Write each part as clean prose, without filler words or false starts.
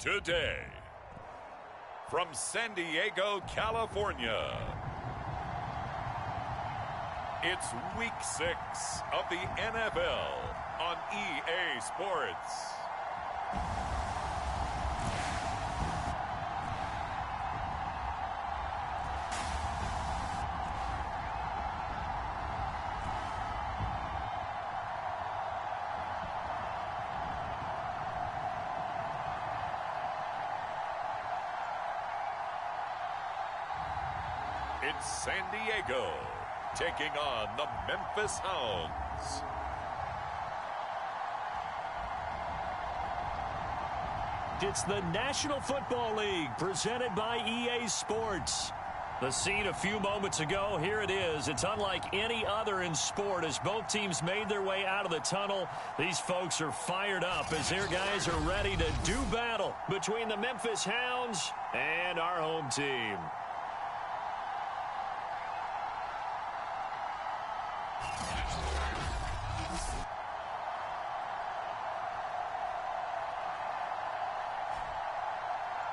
today. From San Diego, California, it's Week 6 of the NFL on EA Sports. It's San Diego taking on the Memphis Hounds. It's the National Football League presented by EA Sports. The scene a few moments ago, here it is. It's unlike any other in sport as both teams made their way out of the tunnel. These folks are fired up as their guys are ready to do battle between the Memphis Hounds and our home team.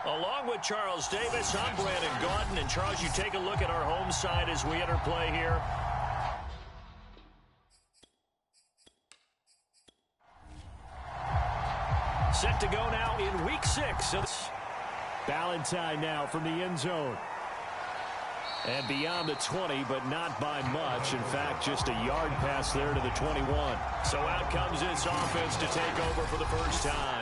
Along with Charles Davis, I'm Brandon Gaudin. And Charles, you take a look at our home side as we enter play here. Set to go now in Week 6. Valentine now from the end zone. And beyond the 20, but not by much. In fact, just a yard pass there to the 21. So out comes this offense to take over for the first time.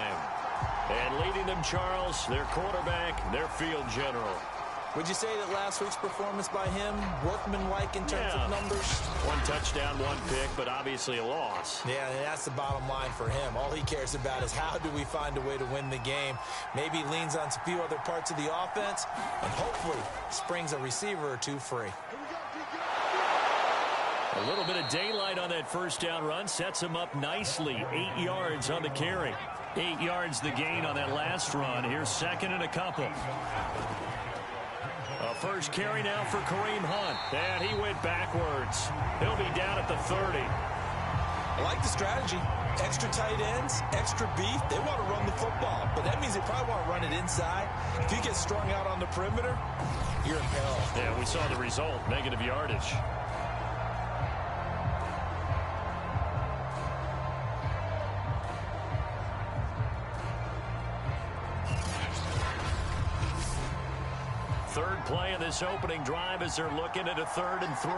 And leading them, Charles, their quarterback, their field general. Would you say that last week's performance by him, workmanlike in terms of numbers? One touchdown, one pick, but obviously a loss. Yeah, and that's the bottom line for him. All he cares about is how do we find a way to win the game. Maybe leans on a few other parts of the offense, and hopefully springs a receiver or two free. A little bit of daylight on that first down run sets him up nicely. 8 yards on the carry. 8 yards the gain on that last run. Here's second and a couple. A first carry now for Kareem Hunt. And he went backwards. He'll be down at the 30. I like the strategy. Extra tight ends, extra beef. They want to run the football, but that means they probably want to run it inside. If you get strung out on the perimeter, you're in peril. Yeah, we saw the result. Negative yardage. Third play of this opening drive as they're looking at a 3rd and 3.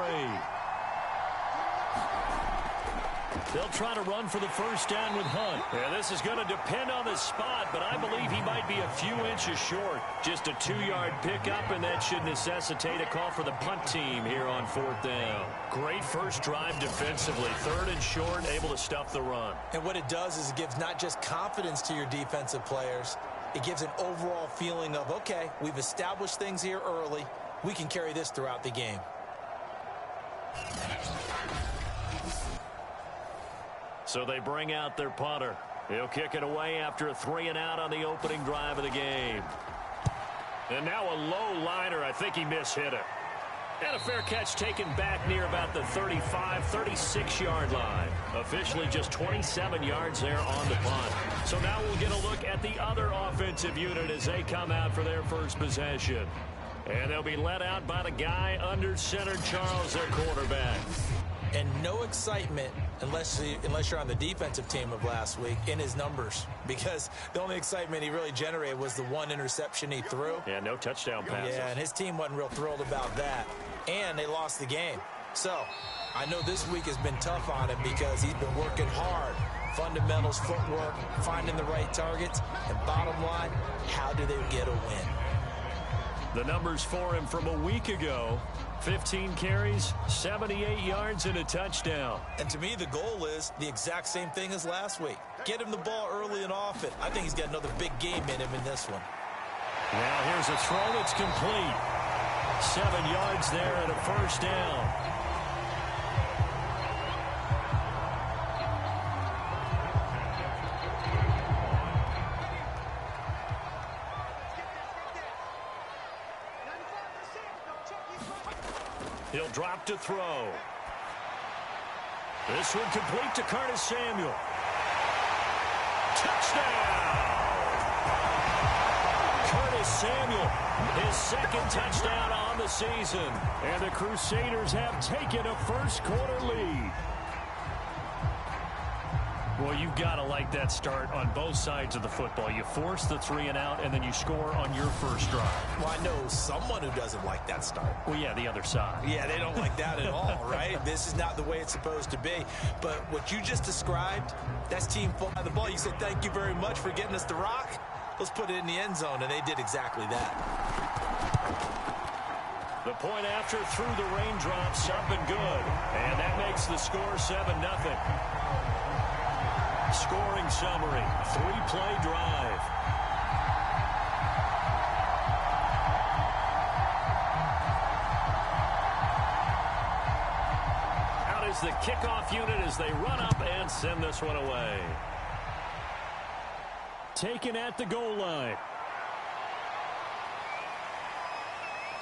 They'll try to run for the first down with Hunt. Yeah, this is going to depend on the spot, but I believe he might be a few inches short. Just a 2-yard pickup, and that should necessitate a call for the punt team here on 4th down. Great first drive defensively. 3rd and short, able to stuff the run. And what it does is it gives not just confidence to your defensive players, it gives an overall feeling of, okay, we've established things here early. We can carry this throughout the game. So they bring out their punter. He'll kick it away after a 3-and-out on the opening drive of the game. And now a low liner. I think he mishit it. And a fair catch taken back near about the 35, 36-yard line. Officially just 27 yards there on the punt. So now we'll get a look at the other offensive unit as they come out for their first possession. And they'll be led out by the guy under center, Charles, their quarterback. And no excitement unless you're on the defensive team of last week in his numbers, because the only excitement he really generated was the one interception he threw. Yeah, no touchdown passes. Yeah, and his team wasn't real thrilled about that. And they lost the game. So I know this week has been tough on him because he's been working hard. Fundamentals, footwork, finding the right targets. And bottom line, how do they get a win? The numbers for him from a week ago: 15 carries, 78 yards, and a touchdown. And to me, the goal is the exact same thing as last week. Get him the ball early and often. I think he's got another big game in him in this one. Now here's a throw that's complete. 7 yards there and a first down. He'll drop to throw. This one complete to Curtis Samuel. Touchdown! Curtis Samuel, his second touchdown on the season. And the Crusaders have taken a first-quarter lead. Well, you've got to like that start on both sides of the football. You force the 3 and out, and then you score on your first drive. Well, I know someone who doesn't like that start. Well, yeah, the other side. Yeah, they don't like that at all, right? This is not the way it's supposed to be. But what you just described, that's team football by the ball. You said, thank you very much for getting us the rock. Let's put it in the end zone, and they did exactly that. The point after through the raindrops, up and good. And that makes the score 7-0. Scoring summary, 3-play drive. Out is the kickoff unit as they run up and send this one away. Taken at the goal line.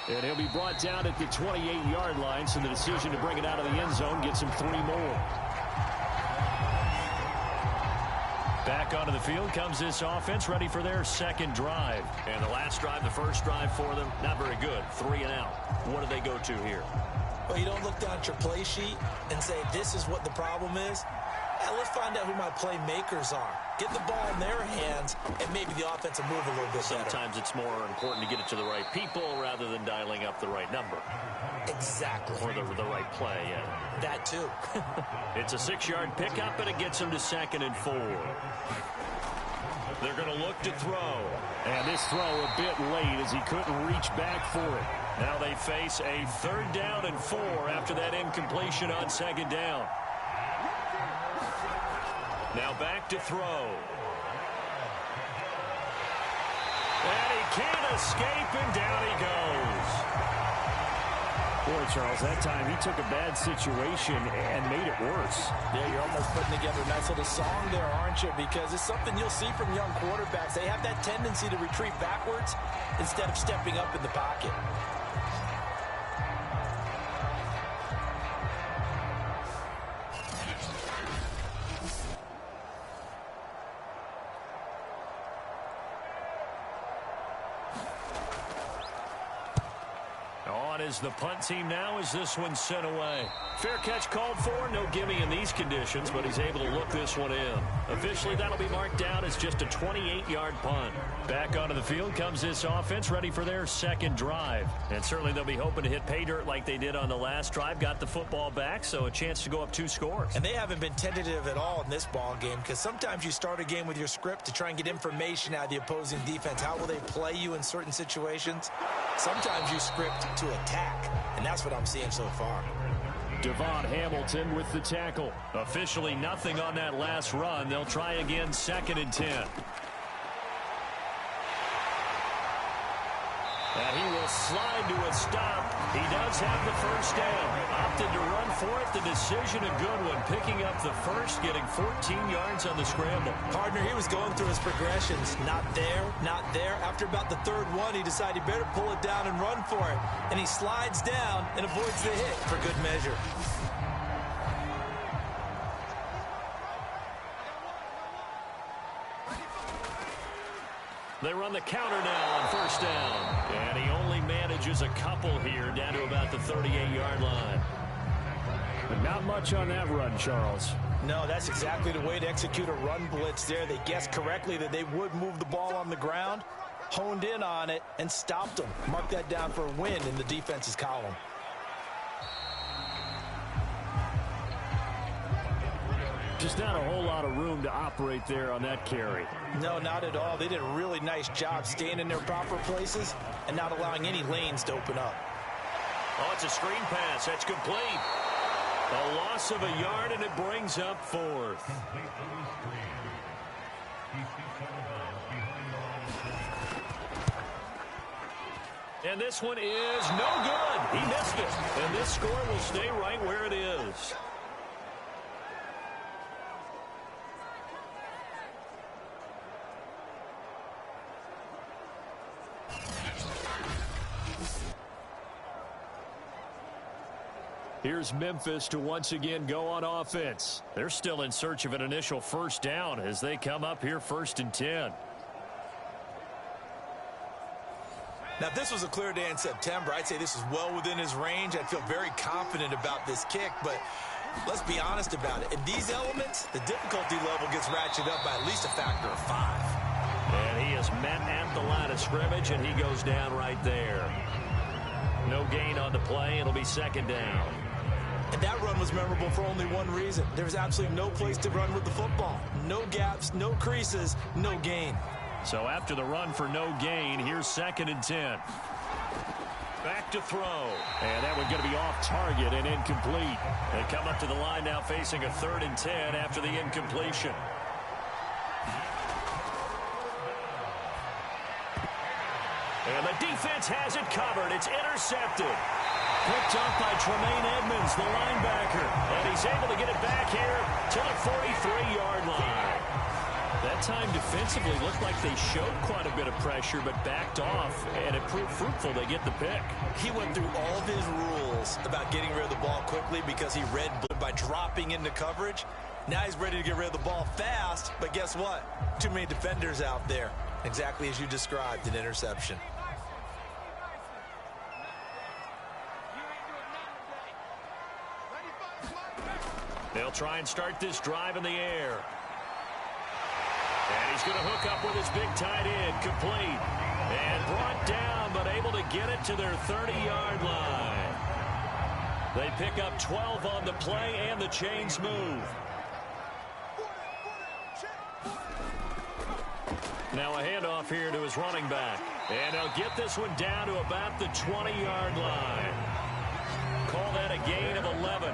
And he'll be brought down at the 28-yard line, so the decision to bring it out of the end zone gets him 3 more. Back onto the field comes this offense, ready for their second drive. And the last drive, the first drive for them, not very good. 3 and out. What do they go to here? Well, you don't look down at your play sheet and say, this is what the problem is. Let's find out who my playmakers are. Get the ball in their hands, and maybe the offense will move a little bit better. Sometimes it's more important to get it to the right people rather than dialing up the right number. Exactly. Or the right play, yeah. That too. It's a 6-yard pickup, and it gets them to 2nd and 4. They're going to look to throw. And this throw a bit late as he couldn't reach back for it. Now they face a 3rd down and 4 after that incompletion on 2nd down. Now back to throw. And he can't escape, and down he goes. Boy, Charles, that time he took a bad situation and made it worse. Yeah, you're almost putting together a nice little song there, aren't you? Because it's something you'll see from young quarterbacks. They have that tendency to retreat backwards instead of stepping up in the pocket. Is the punt team now as this one's sent away. Fair catch called for. No gimme in these conditions, but he's able to look this one in. Officially, that'll be marked down as just a 28-yard punt. Back onto the field comes this offense, ready for their second drive. And certainly they'll be hoping to hit pay dirt like they did on the last drive. Got the football back, so a chance to go up 2 scores. And they haven't been tentative at all in this ball game, because sometimes you start a game with your script to try and get information out of the opposing defense. How will they play you in certain situations? Sometimes you script to attack, and that's what I'm seeing so far. Devon Hamilton with the tackle. Officially nothing on that last run. They'll try again, 2nd and 10. And he will slide to a stop. He does have the first down. Opted to run for it. The decision a good one. Picking up the first, getting 14 yards on the scramble. Partner, he was going through his progressions. Not there, not there. After about the 3rd one, he decided he better pull it down and run for it. And he slides down and avoids the hit for good measure. They run the counter now on 1st down. And he only manages a couple here down to about the 38-yard line. But not much on that run, Charles. No, that's exactly the way to execute a run blitz there. They guessed correctly that they would move the ball on the ground, honed in on it, and stopped them. Mark that down for a win in the defense's column. Just not a whole lot of room to operate there on that carry. No, not at all. They did a really nice job staying in their proper places and not allowing any lanes to open up. Oh, it's a screen pass. That's complete. A loss of a yard, and it brings up 4th. And this one is no good. He missed it. And this score will stay right where it is. Here's Memphis to once again go on offense. They're still in search of an initial first down as they come up here 1st and 10. Now, if this was a clear day in September, I'd say this is well within his range. I'd feel very confident about this kick, but let's be honest about it. In these elements, the difficulty level gets ratcheted up by at least a factor of 5. And he is met at the line of scrimmage, and he goes down right there. No gain on the play. It'll be second down. And that run was memorable for only one reason. There was absolutely no place to run with the football. No gaps, no creases, no gain. So after the run for no gain, here's 2nd and 10. Back to throw. And that one's going to be off target and incomplete. They come up to the line now facing a 3rd and 10 after the incompletion. And the defense has it covered. It's intercepted. Picked up by Tremaine Edmonds, the linebacker. And he's able to get it back here to the 43-yard line. That time defensively looked like they showed quite a bit of pressure but backed off, and it proved fruitful. They get the pick. He went through all of his rules about getting rid of the ball quickly because he read by dropping into coverage. Now he's ready to get rid of the ball fast, but guess what? Too many defenders out there. Exactly as you described, an interception. They'll try and start this drive in the air. And he's going to hook up with his big tight end, complete. And brought down, but able to get it to their 30-yard line. They pick up 12 on the play, and the chains move. Now a handoff here to his running back. And they'll get this one down to about the 20-yard line. Call that a gain of 11.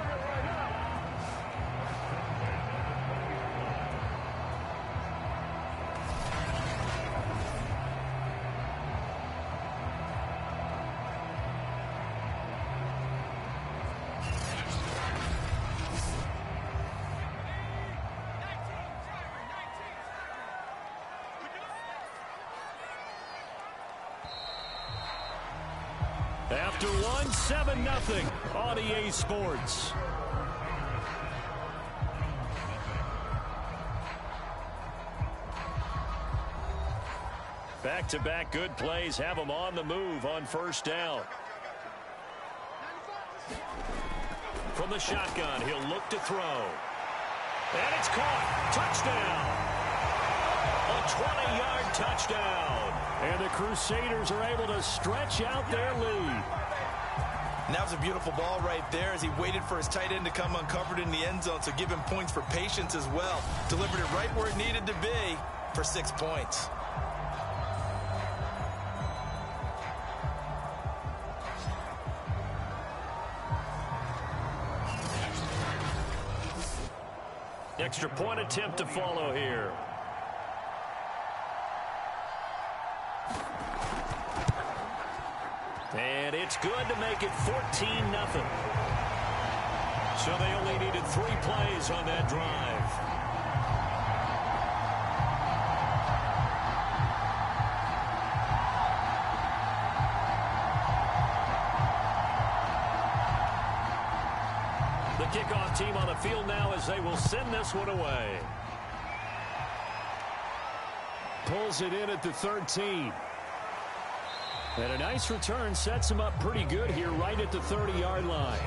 After one, 7-0 on EA Sports. Back-to-back good plays have them on the move on 1st down. From the shotgun, he'll look to throw. And it's caught. Touchdown. A 20-yard touchdown. And the Crusaders are able to stretch out their lead. And that was a beautiful ball right there as he waited for his tight end to come uncovered in the end zone, so give him points for patience as well. Delivered it right where it needed to be for 6 points. Extra point attempt to follow here. And it's good to make it 14-0. So they only needed 3 plays on that drive. The kickoff team on the field now as they will send this one away. Pulls it in at the 13. And a nice return sets him up pretty good here right at the 30-yard line.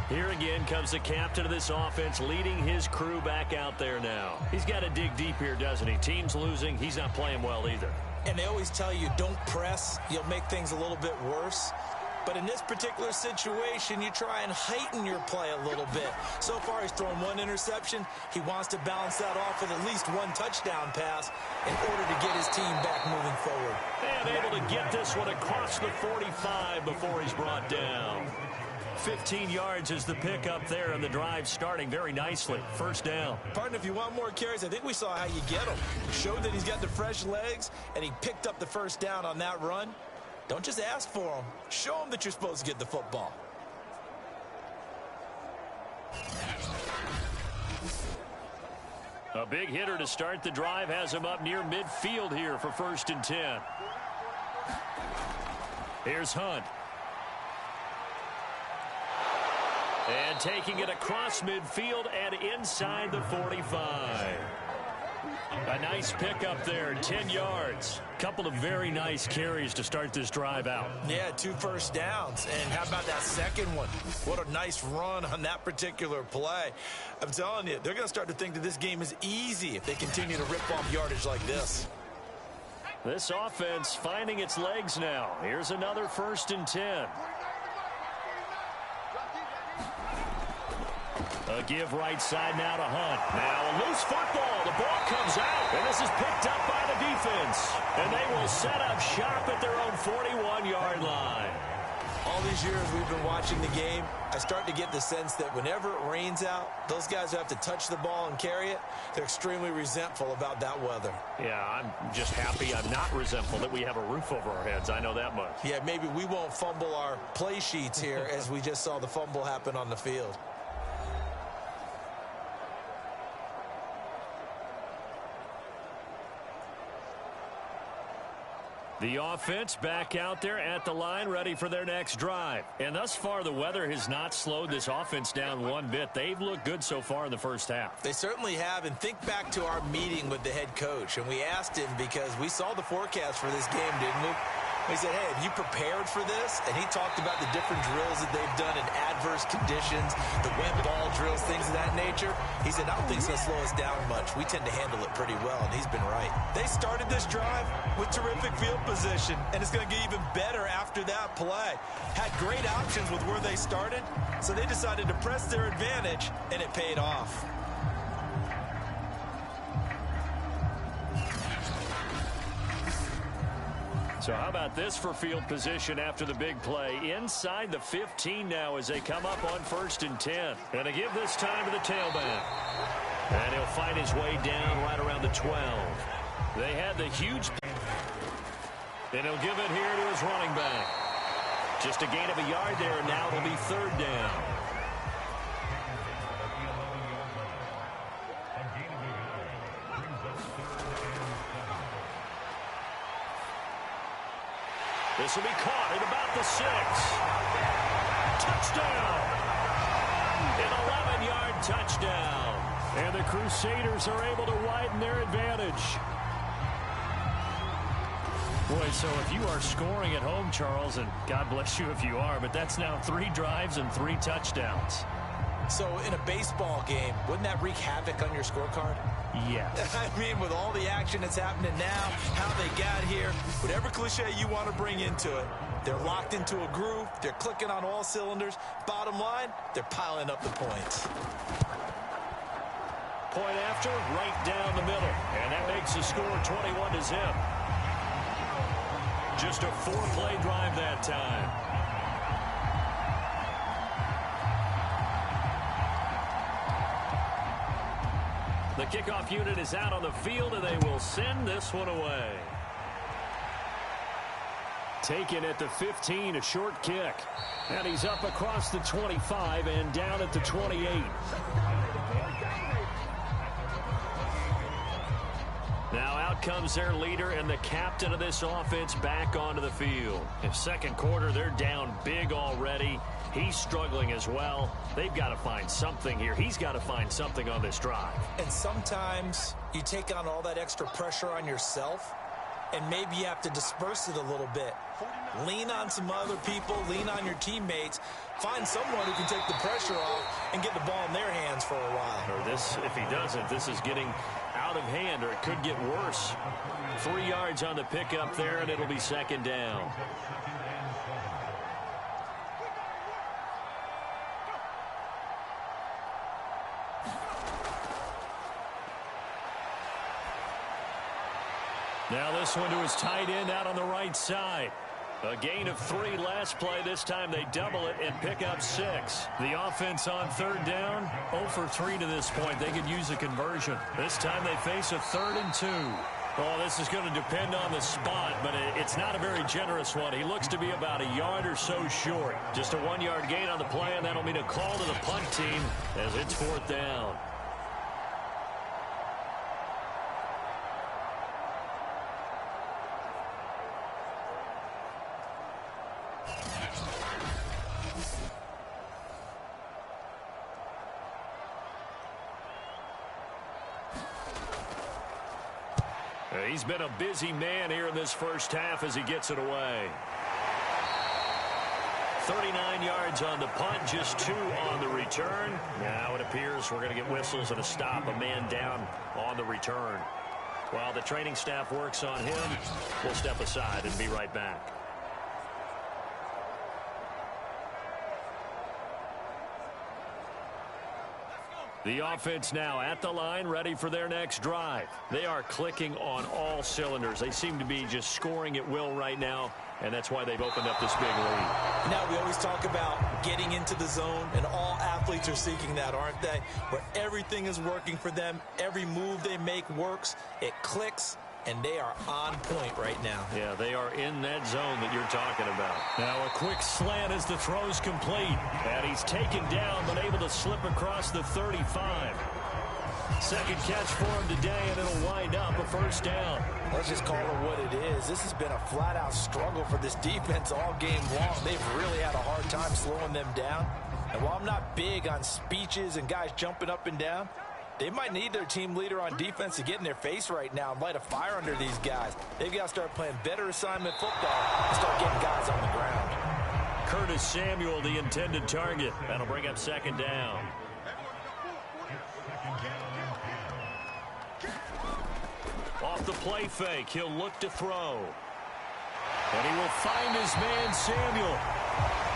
Here again comes the captain of this offense leading his crew back out there now. He's got to dig deep here, doesn't he? Team's losing. He's not playing well either. And they always tell you don't press. You'll make things a little bit worse. But in this particular situation, you try and heighten your play a little bit. So far, he's thrown 1 interception. He wants to balance that off with at least 1 touchdown pass in order to get his team back moving forward. And able to get this one across the 45 before he's brought down. 15 yards is the pickup there, and the drive starting very nicely. 1st down. Pardon, if you want more carries, I think we saw how you get him. Showed that he's got the fresh legs, and he picked up the 1st down on that run. Don't just ask for them. Show them that you're supposed to get the football. A big hitter to start the drive has him up near midfield here for 1st and 10. Here's Hunt. And taking it across midfield and inside the 45. A nice pickup there, 10 yards. Couple of very nice carries to start this drive out. Yeah, 2 first downs. And how about that second one? What a nice run on that particular play. I'm telling you, they're going to start to think that this game is easy if they continue to rip off yardage like this. This offense finding its legs now. Here's another 1st and 10. A give right side now to Hunt. Now a loose football. The ball comes out, and this is picked up by the defense. And they will set up shop at their own 41-yard line. All these years we've been watching the game, I start to get the sense that whenever it rains out, those guys who have to touch the ball and carry it, they're extremely resentful about that weather. Yeah, I'm just happy I'm not resentful that we have a roof over our heads. I know that much. Yeah, maybe we won't fumble our play sheets here as we just saw the fumble happen on the field. The offense back out there at the line, ready for their next drive. And thus far, the weather has not slowed this offense down one bit. They've looked good so far in the first half. They certainly have. And think back to our meeting with the head coach. And we asked him because we saw the forecast for this game, didn't we? We said, hey, have you prepared for this? And he talked about the different drills that they've done in adverse conditions, the wet ball drills, things of that nature. He said, I don't think it's going to slow us down much. We tend to handle it pretty well, and he's been right. They started this drive with terrific field position, and it's going to get even better after that play. Had great options with where they started, so they decided to press their advantage, and it paid off. So how about this for field position after the big play? Inside the 15 now as they come up on 1st and 10. And to give this time to the tailback. And he'll fight his way down right around the 12. They had the huge... And he'll give it here to his running back. Just a gain of a yard there, and now it'll be 3rd down. This will be caught at about the 6. Touchdown! An 11-yard touchdown. And the Crusaders are able to widen their advantage. Boy, so if you are scoring at home, Charles, and God bless you if you are, but that's now 3 drives and 3 touchdowns. So in a baseball game, wouldn't that wreak havoc on your scorecard? Yes. I mean, with all the action that's happening now, how they got here, whatever cliche you want to bring into it, they're locked into a groove, they're clicking on all cylinders. Bottom line, they're piling up the points. Point after, right down the middle. And that makes the score 21-0. Just a 4-play drive that time. The kickoff unit is out on the field, and they will send this one away. Taken at the 15, a short kick. And he's up across the 25 and down at the 28. Now out comes their leader and the captain of this offense back onto the field. In second quarter, they're down big already. He's struggling as well. They've got to find something here. He's got to find something on this drive. And sometimes you take on all that extra pressure on yourself, and maybe you have to disperse it a little bit. Lean on some other people, lean on your teammates. Find someone who can take the pressure off and get the ball in their hands for a while. Or this, if he doesn't, this is getting out of hand, or it could get worse. 3 yards on the pickup there, and it'll be 2nd down. Now this one to his tight end out on the right side. A gain of 3 last play. This time they double it and pick up 6. The offense on 3rd down, 0 for 3 to this point. They could use a conversion. This time they face a 3rd and 2. Oh, this is going to depend on the spot, but it's not a very generous one. He looks to be about a yard or so short. Just a 1-yard gain on the play, and that'll mean a call to the punt team as it's 4th down. He's been a busy man here in this first half as he gets it away. 39 yards on the punt, just 2 on the return. Now it appears we're going to get whistles and a stop, a man down on the return. While the training staff works on him, we'll step aside and be right back. The offense now at the line, ready for their next drive. They are clicking on all cylinders. They seem to be just scoring at will right now, and that's why they've opened up this big lead. Now, we always talk about getting into the zone, and all athletes are seeking that, aren't they? Where everything is working for them, every move they make works, it clicks, and they are on point right now. Yeah, they are in that zone that you're talking about. Now a quick slant as the throw's complete. And he's taken down, but able to slip across the 35. Second catch for him today, and it'll wind up a first down. Let's just call it what it is. This has been a flat-out struggle for this defense all game long. They've really had a hard time slowing them down. And while I'm not big on speeches and guys jumping up and down, they might need their team leader on defense to get in their face right now and light a fire under these guys. They've got to start playing better assignment football and start getting guys on the ground. Curtis Samuel, the intended target. That'll bring up second down. Off the play fake, he'll look to throw. And he will find his man, Samuel.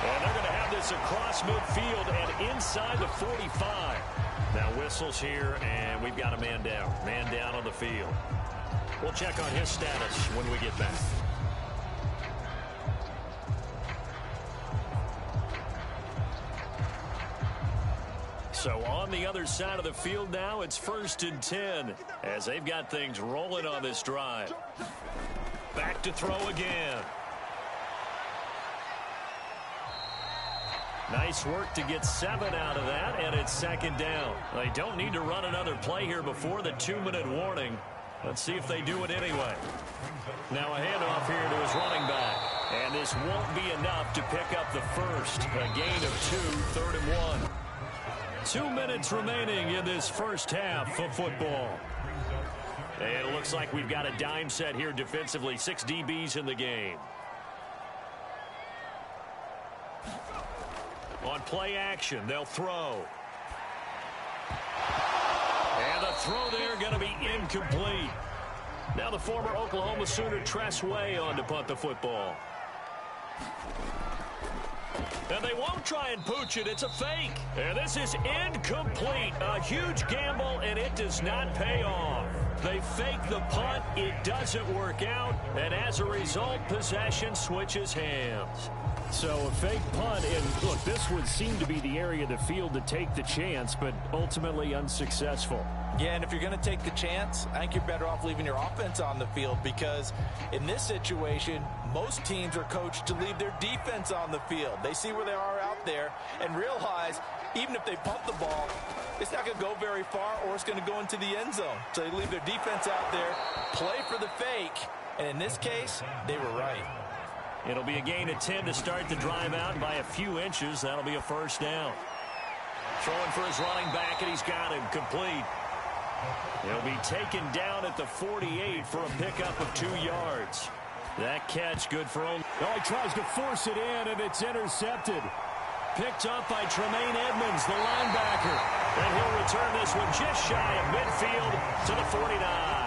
And they're going to have this across midfield and inside the 45. Now whistles here, and we've got a man down. Man down on the field. We'll check on his status when we get back. So on the other side of the field now, it's 1st and 10 as they've got things rolling on this drive. Back to throw again. Nice work to get 7 out of that, and it's second down. They don't need to run another play here before the 2-minute warning. Let's see if they do it anyway. Now a handoff here to his running back. And this won't be enough to pick up the first. A gain of 2, 3rd and 1. 2 minutes remaining in this first half of football. And it looks like we've got a dime set here defensively. 6 DBs in the game. On play action, they'll throw. And the throw there going to be incomplete. Now the former Oklahoma Sooner Tress Way on to punt the football. And they won't try and pooch it. It's a fake. And this is incomplete. A huge gamble, and it does not pay off. They fake the punt. It doesn't work out. And as a result, possession switches hands. So a fake punt, and look, this would seem to be the area of the field to take the chance, but ultimately unsuccessful. Yeah, and if you're going to take the chance, I think you're better off leaving your offense on the field, because in this situation, most teams are coached to leave their defense on the field. They see where they are out there and realize even if they punt the ball, it's not going to go very far or it's going to go into the end zone. So they leave their defense out there, play for the fake, and in this case, they were right. It'll be a gain of 10 to start the drive out by a few inches. That'll be a first down. Throwing for his running back, and he's got him complete. He'll be taken down at the 48 for a pickup of 2 yards. That catch good for only. Oh, he tries to force it in, and it's intercepted. Picked up by Tremaine Edmonds, the linebacker. And he'll return this one just shy of midfield to the 49.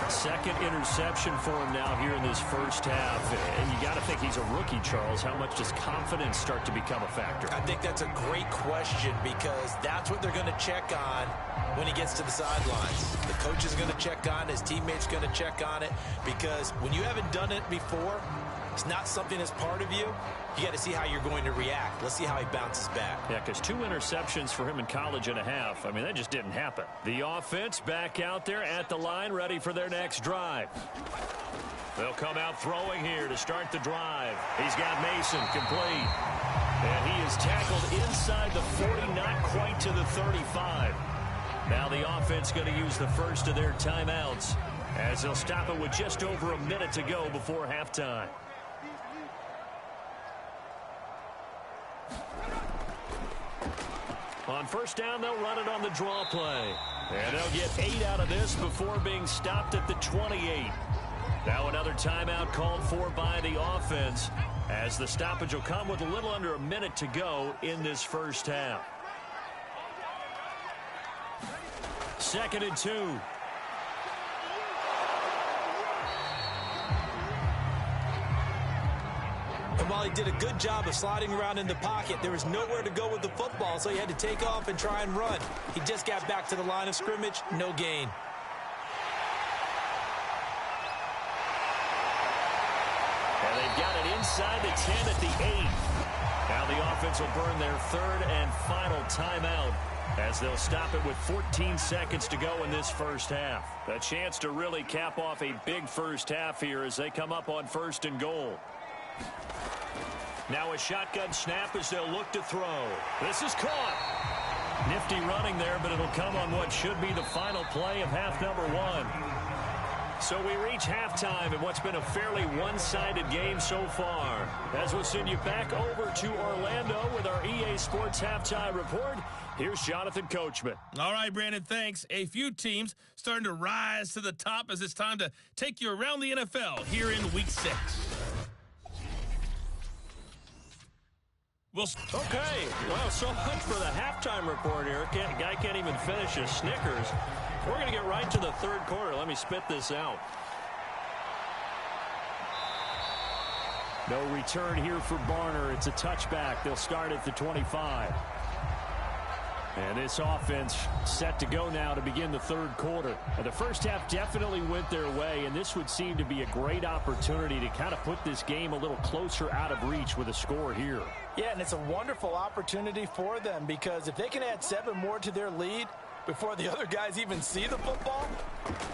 Second interception for him now here in this first half. And you got to think he's a rookie, Charles. How much does confidence start to become a factor? I think that's a great question, because that's what they're going to check on when he gets to the sidelines. The coach is going to check on it. His teammates going to check on it, because when you haven't done it before, it's not something that's part of you. You got to see how you're going to react. Let's see how he bounces back. Yeah, because 2 interceptions for him in college and a half. I mean, that just didn't happen. The offense back out there at the line, ready for their next drive. They'll come out throwing here to start the drive. He's got Mason complete. And he is tackled inside the 40, not quite to the 35. Now the offense going to use the first of their timeouts, as they'll stop it with just over a minute to go before halftime. On first down, they'll run it on the draw play. And they'll get 8 out of this before being stopped at the 28. Now another timeout called for by the offense, as the stoppage will come with a little under a minute to go in this first half. 2nd and 2. And while he did a good job of sliding around in the pocket, there was nowhere to go with the football, so he had to take off and try and run. He just got back to the line of scrimmage, no gain. And they've got it inside the 10 at the 8. Now the offense will burn their 3rd and final timeout, as they'll stop it with 14 seconds to go in this first half. A chance to really cap off a big first half here as they come up on 1st and goal. Now a shotgun snap as they'll look to throw. This is caught. Nifty running there, but it'll come on what should be the final play of half number 1. So we reach halftime in what's been a fairly one-sided game so far. As we'll send you back over to Orlando with our EA Sports Halftime Report, here's Jonathan Coachman. All right, Brandon, thanks. A few teams starting to rise to the top as it's time to take you around the NFL here in Week 6. Okay, well, so much for the halftime report here. Guy can't even finish his Snickers. We're going to get right to the 3rd quarter. Let me spit this out. No return here for Barner. It's a touchback. They'll start at the 25. And this offense set to go now to begin the 3rd quarter. The first half definitely went their way, and this would seem to be a great opportunity to kind of put this game a little closer out of reach with a score here. Yeah, and it's a wonderful opportunity for them, because if they can add 7 more to their lead before the other guys even see the football,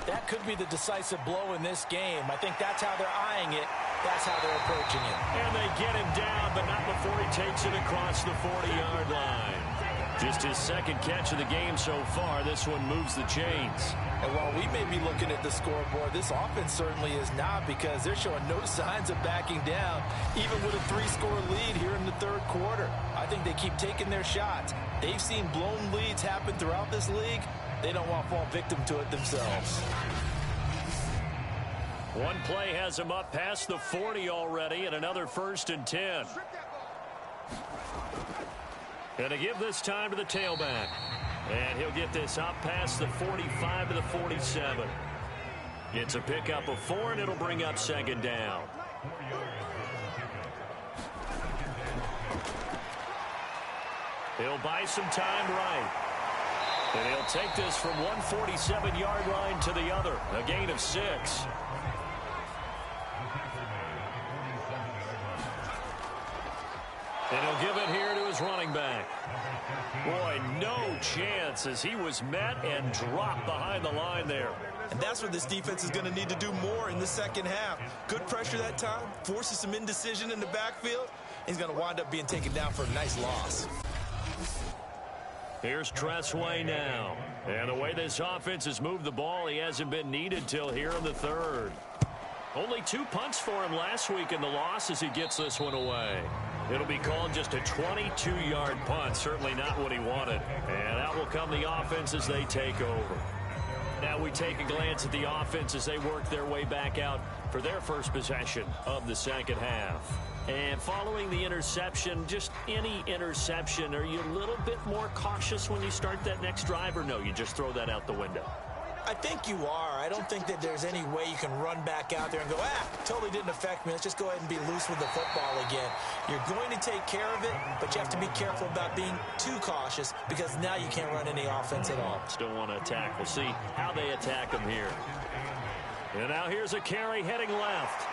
that could be the decisive blow in this game. I think that's how they're eyeing it. That's how they're approaching it. And they get him down, but not before he takes it across the 40-yard line. Just his 2nd catch of the game so far. This one moves the chains. And while we may be looking at the scoreboard, this offense certainly is not, because they're showing no signs of backing down, even with a 3-score lead here in the 3rd quarter. I think they keep taking their shots. They've seen blown leads happen throughout this league. They don't want to fall victim to it themselves. One play has them up past the 40 already, and another 1st and 10. Going to give this time to the tailback. And he'll get this up past the 45 to the 47. It's a pickup of 4, and it'll bring up 2nd down. He'll buy some time right. And he'll take this from 147-yard line to the other. A gain of 6. And he'll give it here to his running back. Boy, no chance, as he was met and dropped behind the line there. And that's where this defense is going to need to do more in the 2nd half. Good pressure that time, forces some indecision in the backfield. He's going to wind up being taken down for a nice loss. Here's Tressway now. And the way this offense has moved the ball, he hasn't been needed till here in the 3rd. Only 2 punts for him last week in the loss as he gets this one away. It'll be called just a 22-yard punt. Certainly not what he wanted. And out will come the offense as they take over. Now we take a glance at the offense as they work their way back out for their first possession of the 2nd half. And following the interception, just any interception, are you a little bit more cautious when you start that next drive, or no, you just throw that out the window? I think you are. I don't think that there's any way you can run back out there and go, totally didn't affect me. Let's just go ahead and be loose with the football again. You're going to take care of it, but you have to be careful about being too cautious, because now you can't run any offense at all. Still want to attack. We'll see how they attack them here. And now here's a carry heading left.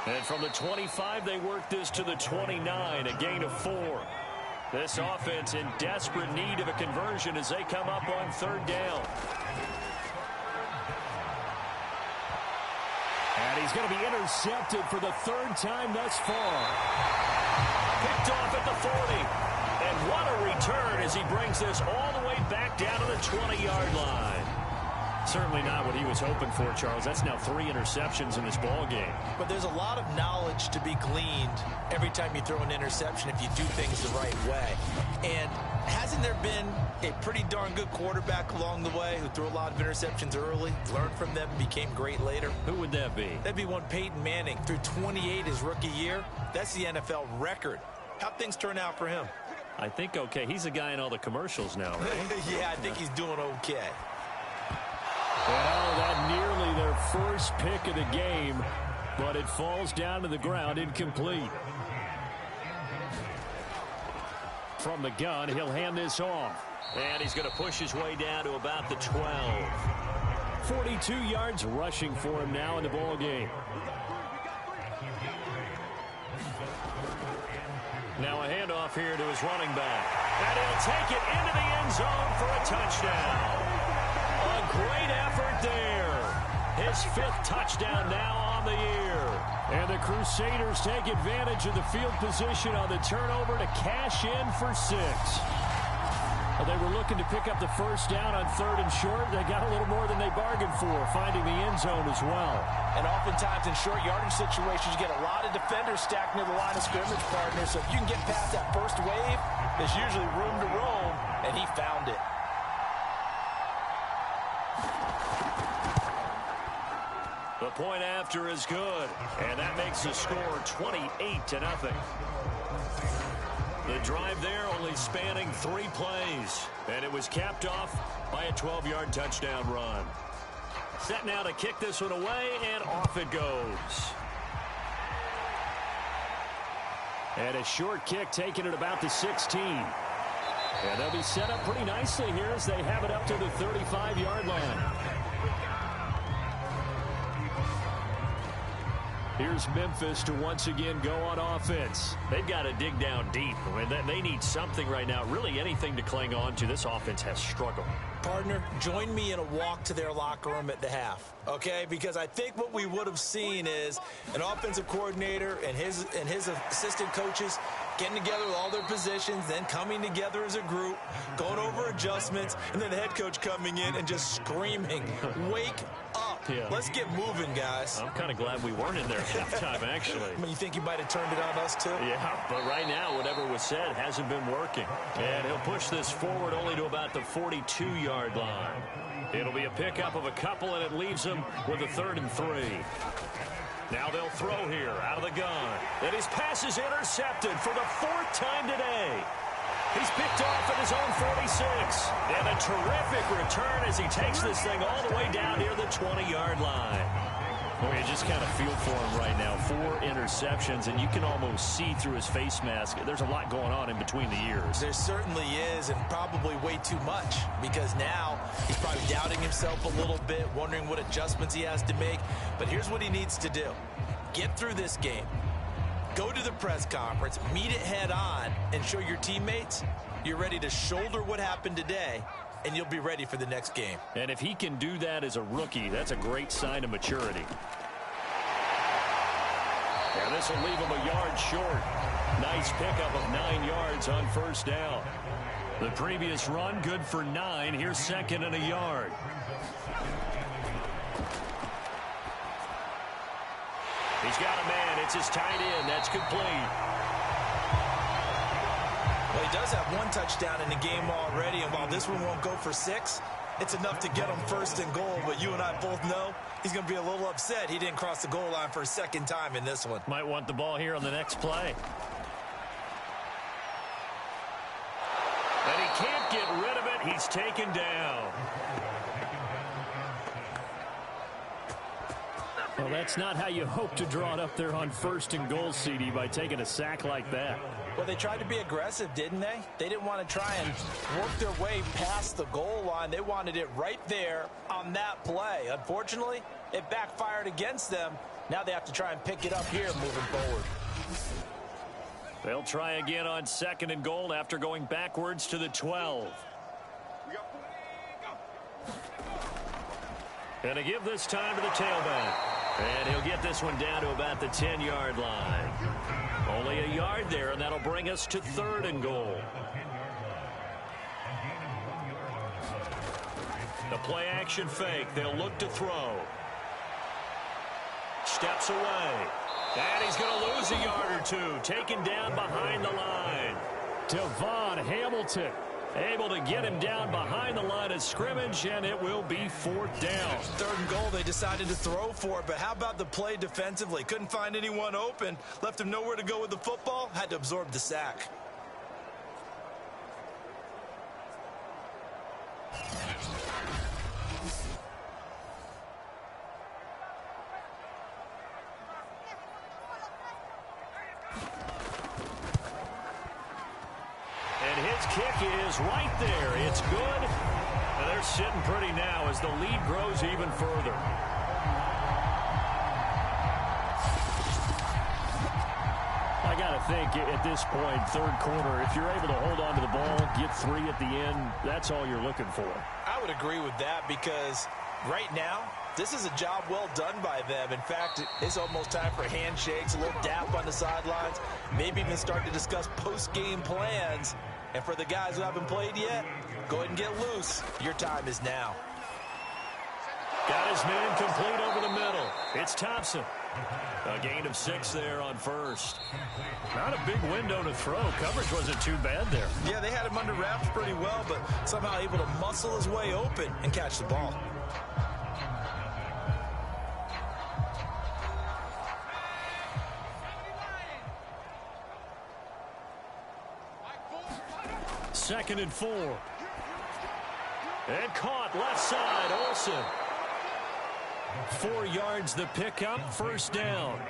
And from the 25, they work this to the 29, a gain of 4. This offense in desperate need of a conversion as they come up on 3rd down. And he's going to be intercepted for the 3rd time thus far. Picked off at the 40. And what a return as he brings this all the way back down to the 20-yard line. Certainly not what he was hoping for, Charles. That's now 3 interceptions in this ball game. But there's a lot of knowledge to be gleaned every time you throw an interception if you do things the right way. And hasn't there been a pretty darn good quarterback along the way who threw a lot of interceptions early, learned from them, became great later? Who would that be? That'd be one Peyton Manning. Threw 28 his rookie year. That's the NFL record. How'd things turn out for him? I think okay. He's a guy in all the commercials now, right? Yeah, I think he's doing okay. Well, that nearly their first pick of the game, but it falls down to the ground incomplete. From the gun, he'll hand this off. And he's going to push his way down to about the 12. 42 yards rushing for him now in the ball game. Now a handoff here to his running back. And he'll take it into the end zone for a touchdown. A great effort there. His 5th touchdown now on the year. And the Crusaders take advantage of the field position on the turnover to cash in for 6. Well, they were looking to pick up the first down on 3rd and short. They got a little more than they bargained for, finding the end zone as well. And oftentimes in short yardage situations, you get a lot of defenders stacked near the line of scrimmage, partner. So if you can get past that first wave, there's usually room to roam, and he found it. The point after is good, and that makes the score 28-0. The drive there only spanning 3 plays, and it was capped off by a 12-yard touchdown run. Set now to kick this one away, and off it goes. And a short kick taken at about the 16. And they'll be set up pretty nicely here as they have it up to the 35-yard line. Here's Memphis to once again go on offense. They've got to dig down deep. I mean, they need something right now, really anything to cling on to. This offense has struggled. Partner, join me in a walk to their locker room at the half, okay? Because I think what we would have seen is an offensive coordinator and his assistant coaches getting together with all their positions, then coming together as a group, going over adjustments, and then the head coach coming in and just screaming, wake up. Yeah. Let's get moving, guys. I'm kind of glad we weren't in there at halftime, actually. I mean, you think you might have turned it on us, too? Yeah, but right now, whatever was said hasn't been working. And he'll push this forward only to about the 42-yard line. It'll be a pickup of a couple, and it leaves him with a 3rd and 3. Now they'll throw here out of the gun. And his pass is intercepted for the 4th time today. He's picked off at his own 46. And a terrific return as he takes this thing all the way down near the 20-yard line. Well, you just kind of feel for him right now. 4 interceptions, and you can almost see through his face mask. There's a lot going on in between the ears. There certainly is, and probably way too much, because now he's probably doubting himself a little bit, wondering what adjustments he has to make. But here's what he needs to do. Get through this game. Go to the press conference, meet it head on, and show your teammates you're ready to shoulder what happened today, and you'll be ready for the next game. And if he can do that as a rookie, that's a great sign of maturity. And this will leave him a yard short. Nice pickup of 9 yards on 1st down. The previous run, good for 9. Here's 2nd and a yard. He's got a man. It's his tight end. That's complete. Well, he does have 1 touchdown in the game already, and while this one won't go for 6, it's enough to get him 1st and goal. But you and I both know he's going to be a little upset he didn't cross the goal line for a 2nd time in this one. Might want the ball here on the next play. And he can't get rid of it. He's taken down. Well, that's not how you hope to draw it up there on 1st and goal, CD, by taking a sack like that. Well, they tried to be aggressive, didn't they? They didn't want to try and work their way past the goal line. They wanted it right there on that play. Unfortunately, it backfired against them. Now they have to try and pick it up here moving forward. They'll try again on 2nd and goal after going backwards to the 12. And to give this time to the tailback. And he'll get this one down to about the 10-yard line. Only a yard there, and that'll bring us to 3rd and goal. The play action fake. They'll look to throw. Steps away. And he's going to lose a yard or two. Taken down behind the line. Devon Hamilton able to get him down behind the line of scrimmage, and it will be 4th down. 3rd and goal, they decided to throw for it, but how about the play defensively? Couldn't find anyone open. Left him nowhere to go with the football. Had to absorb the sack. Kick is right there. It's good. And they're sitting pretty now as the lead grows even further. I got to think at this point, 3rd quarter, if you're able to hold on to the ball, get 3 at the end, that's all you're looking for. I would agree with that because right now, this is a job well done by them. In fact, it's almost time for handshakes, a little dap on the sidelines, maybe even start to discuss post-game plans. And for the guys who haven't played yet, go ahead and get loose. Your time is now. Got his man complete over the middle. It's Thompson. A gain of 6 there on 1st. Not a big window to throw. Coverage wasn't too bad there. Yeah, they had him under wraps pretty well, but somehow able to muscle his way open and catch the ball. Second and 4. And caught left side, Olsen. 4 yards the pickup, 1st down.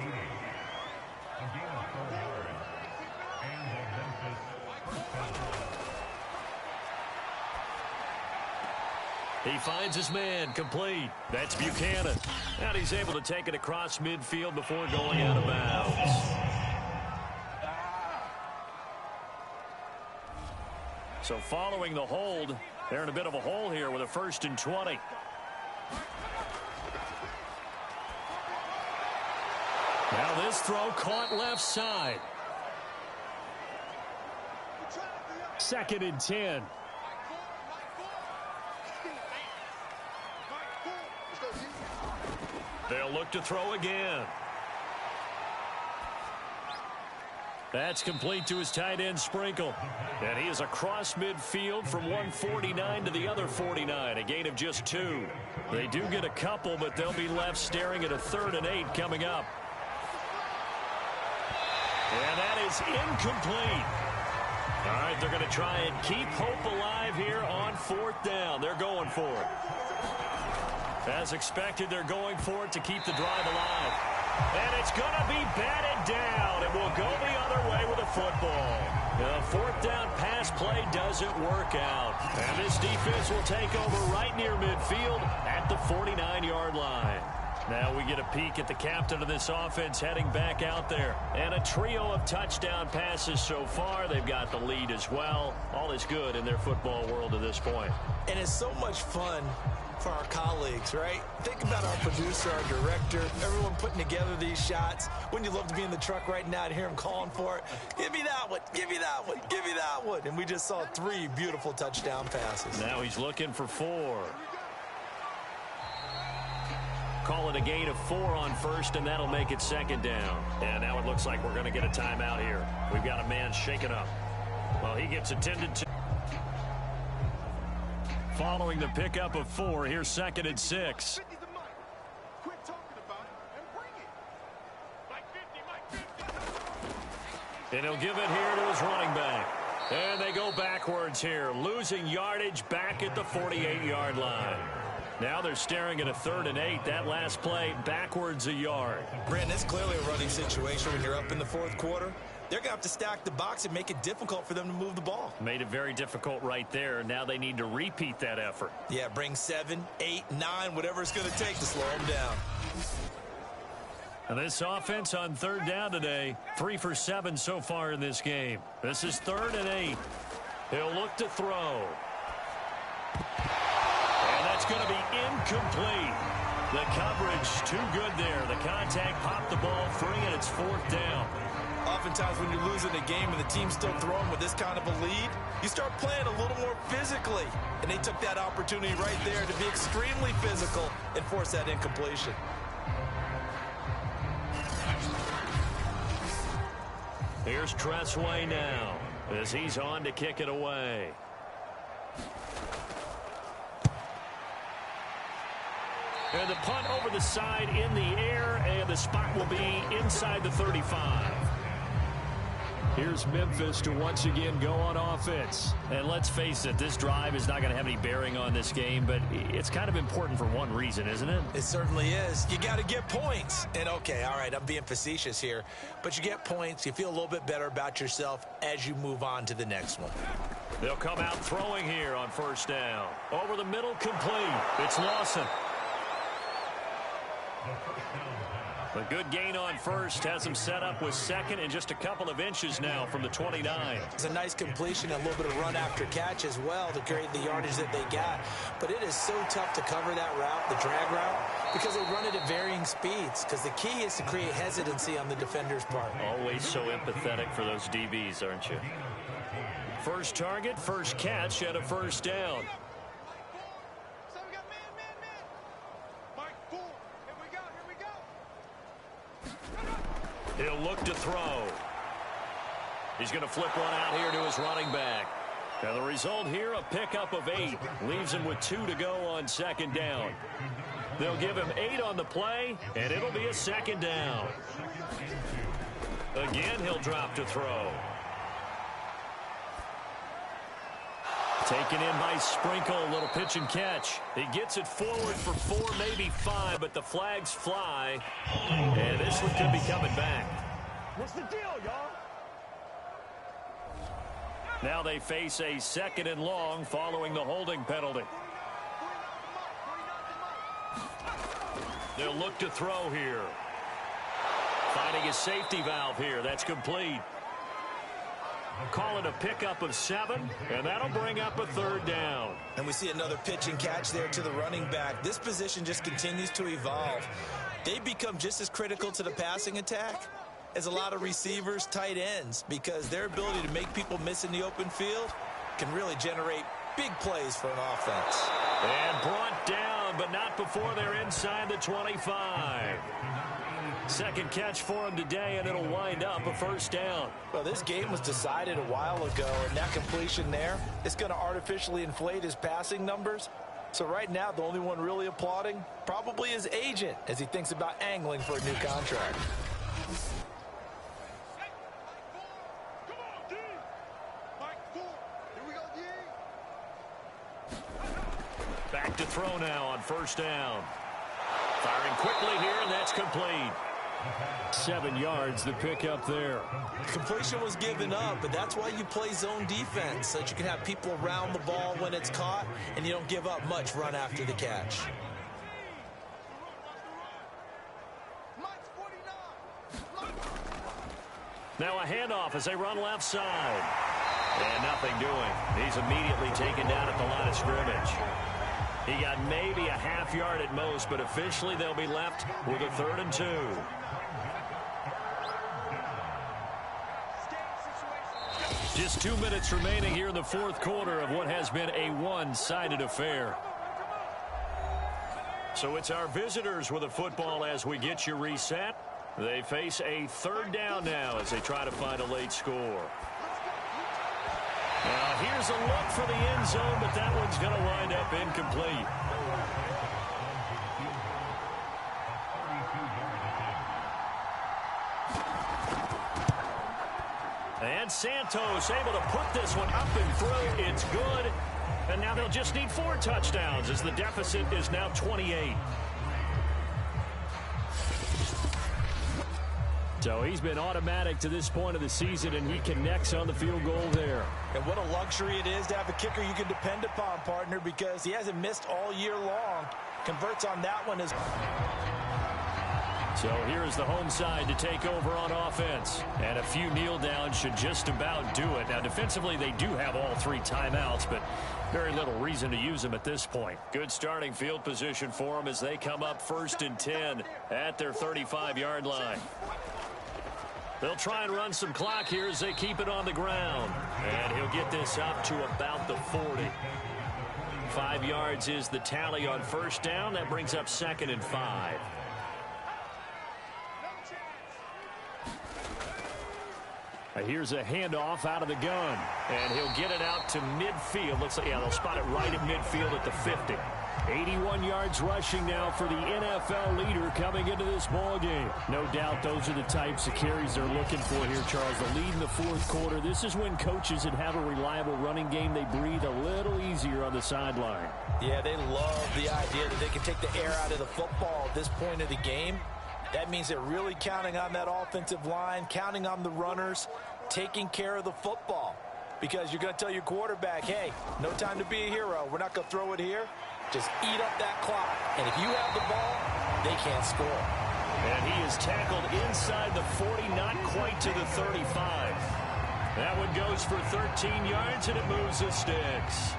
He finds his man, complete. That's Buchanan. And he's able to take it across midfield before going out of bounds. So following the hold, they're in a bit of a hole here with a 1st and 20. Now this throw caught left side. 2nd and 10. They'll look to throw again. That's complete to his tight end, Sprinkle. And he is across midfield from 149 to the other 49, a gain of just 2. They do get a couple, but they'll be left staring at a 3rd and 8 coming up. And that is incomplete. All right, they're going to try and keep hope alive here on 4th down. They're going for it. As expected, they're going for it to keep the drive alive. And it's going to be batted down. It will go the other way with a football. The 4th down pass play doesn't work out. And this defense will take over right near midfield at the 49-yard line. Now we get a peek at the captain of this offense heading back out there. And a trio of touchdown passes so far. They've got the lead as well. All is good in their football world at this point. And it's so much fun for our colleagues, right? Think about our producer, our director, everyone putting together these shots. Wouldn't you love to be in the truck right now and hear him calling for it? Give me that one, give me that one, give me that one. And we just saw 3 beautiful touchdown passes. Now he's looking for 4. Call it a gain of 4 on 1st, and that'll make it 2nd down. And now it looks like we're going to get a timeout here. We've got a man shaken up. Well, he gets attended to. Following the pickup of 4, here's 2nd and 6. And he'll give it here to his running back. And they go backwards here, losing yardage back at the 48-yard line. Now they're staring at a 3rd and 8. That last play, backwards a yard. Brandon, it's clearly a running situation when you're up in the 4th quarter. They're going to have to stack the box and make it difficult for them to move the ball. Made it very difficult right there. Now they need to repeat that effort. Yeah, bring 7, 8, 9, whatever it's going to take to slow them down. And this offense on 3rd down today, 3 for 7 so far in this game. This is 3rd and 8. He'll look to throw. And that's going to be incomplete. The coverage too good there. The contact popped the ball free, and it's 4th down. Oftentimes when you're losing a game and the team's still throwing with this kind of a lead, you start playing a little more physically. And they took that opportunity right there to be extremely physical and force that incompletion. Here's Tressway now as he's on to kick it away. And the punt over the side in the air, and the spot will be inside the 35. Here's Memphis to once again go on offense. And let's face it, this drive is not going to have any bearing on this game, but it's kind of important for one reason, isn't it? It certainly is. You got to get points. And okay, all right, I'm being facetious here, but you get points, you feel a little bit better about yourself as you move on to the next one. They'll come out throwing here on first down. Over the middle, complete. It's Lawson. A good gain on first has him set up with second and just a couple of inches now from the 29. It's a nice completion, a little bit of run after catch as well to create the yardage that they got. But it is so tough to cover that route, the drag route, because they run it at varying speeds. Because the key is to create hesitancy on the defender's part. Always so empathetic for those DBs, aren't you? First target, first catch, and a first down. He'll look to throw. He's going to flip one out here to his running back. And the result here, a pickup of 8. Leaves him with 2 to go on second down. They'll give him 8 on the play, and it'll be a second down. Again, he'll drop to throw. Taken in by Sprinkle, a little pitch and catch. He gets it forward for 4, maybe 5, but the flags fly. And this one could be coming back. What's the deal, y'all? Now they face a second and long following the holding penalty. They'll look to throw here. Finding a safety valve here. That's complete. Call it a pickup of 7, and that'll bring up a third down. And we see another pitch and catch there to the running back. This position just continues to evolve. They become just as critical to the passing attack as a lot of receivers, tight ends, because their ability to make people miss in the open field can really generate big plays for an offense. And brought down, but not before they're inside the 25. Second catch for him today, and it'll wind up a first down. Well, this game was decided a while ago, and that completion there is going to artificially inflate his passing numbers. So right now, the only one really applauding probably his agent as he thinks about angling for a new contract. Back to throw now on first down. Firing quickly here, and that's complete. 7 yards to pick up there. Completion was given up, but that's why you play zone defense, so that you can have people around the ball when it's caught, and you don't give up much run after the catch. Now a handoff as they run left side. And nothing doing. He's immediately taken down at the line of scrimmage. He got maybe a half yard at most, but officially they'll be left with a 3rd and 2. Just 2 minutes remaining here in the 4th quarter of what has been a one-sided affair. So it's our visitors with the football as we get you reset. They face a 3rd down now as they try to find a late score. Now here's a look for the end zone, but that one's going to wind up incomplete. And Santos able to put this one up and through. It's good. And now they'll just need 4 touchdowns as the deficit is now 28. So he's been automatic to this point of the season, and he connects on the field goal there. And what a luxury it is to have a kicker you can depend upon, partner, because he hasn't missed all year long. Converts on that one as... So here is the home side to take over on offense. And a few kneel downs should just about do it. Now, defensively, they do have all 3 timeouts, but very little reason to use them at this point. Good starting field position for them as they come up 1st and 10 at their 35-yard line. They'll try and run some clock here as they keep it on the ground. And he'll get this up to about the 40. 5 yards is the tally on first down. That brings up 2nd and 5. Here's a handoff out of the gun. And he'll get it out to midfield. Looks like, yeah, they'll spot it right at midfield at the 50. 81 yards rushing now for the NFL leader coming into this ball game. No doubt those are the types of carries they're looking for here, Charles. The lead in the fourth quarter. This is when coaches that have a reliable running game, they breathe a little easier on the sideline. Yeah, they love the idea that they can take the air out of the football at this point of the game. That means they're really counting on that offensive line, counting on the runners, taking care of the football. Because you're going to tell your quarterback, hey, no time to be a hero. We're not going to throw it here. Just eat up that clock. And if you have the ball, they can't score. And he is tackled inside the 40, not quite to the 35. That one goes for 13 yards, and it moves the sticks.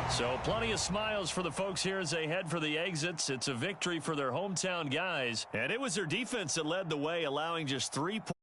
So plenty of smiles for the folks here as they head for the exits. It's a victory for their hometown guys. And it was their defense that led the way, allowing just 3 points.